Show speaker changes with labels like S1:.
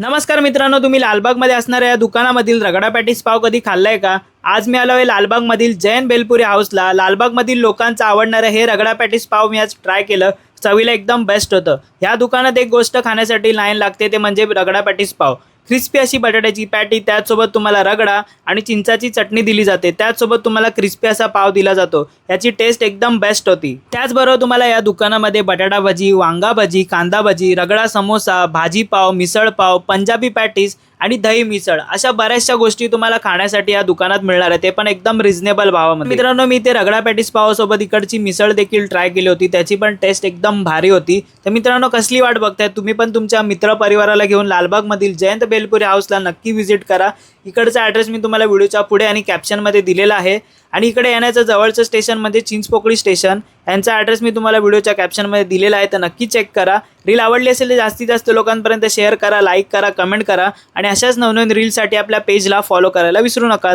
S1: नमस्कार मित्रांनो, तुम्ही लालबागमध्ये असणाऱ्या या दुकानामधील रगडा पॅटीस पाव कधी खाल्लाय का? आज मी आलो आहे लालबागमधील जैन भेलपुरी हाऊसला. लालबागमधील लोकांचं आवडणारं हे रगडा पॅटीस पाव मी आज ट्राय केलं. चवीला एकदम बेस्ट होतं. या दुकानात एक गोष्ट खाण्यासाठी लाईन लागते, ते म्हणजे रगडा पॅटीस पाव. क्रिस्पी अशी बटाट्याची पॅटी, त्याचसोबत तुम्हाला रगडा आणि चिंचाची चटणी दिली जाते. त्याचसोबत तुम्हाला क्रिस्पी असा पाव दिला जातो. याची टेस्ट एकदम बेस्ट होती. त्याचबरोबर तुम्हाला या दुकानामध्ये बटाटा भजी, वांगा भजी, कांदा भजी, रगडा समोसा, भाजी पाव, मिसळ पाव, पंजाबी पॅटीस आणि दही मिसळ अशा बऱ्याचशा गोष्टी तुम्हाला खाण्यासाठी या दुकानात मिळणार आहे, ते पण एकदम रिझनेबल भावामध्ये. मित्रांनो, मी ते रगडा पॅटीस पावासोबत इकडची मिसळ देखील ट्राय केली होती. त्याची पण टेस्ट एकदम भारी होती. तर मित्रांनो, कसली वाट बघताय? तुम्ही पण तुमच्या मित्र परिवाराला घेऊन लालबागमधील जयंत भेलपुरी हाऊसला नक्की व्हिजिट करा. इकडचा ॲड्रेस मी तुम्हाला व्हिडिओच्या पुढे आणि कॅप्शनमध्ये दिलेला आहे. आणि इकडे येण्याचं जवळचं स्टेशन म्हणजे चिंचपोकळी स्टेशन. यांचा ॲड्रेस मी तुम्हाला व्हिडिओच्या कॅप्शनमध्ये दिलेला आहे, तर नक्की चेक करा. रील आवडली असेल तर जास्तीत जास्त लोकांपर्यंत शेअर करा, लाईक करा, कमेंट करा आणि अशाच नवनवीन रीलसाठी आपल्या पेजला फॉलो करायला विसरू नका.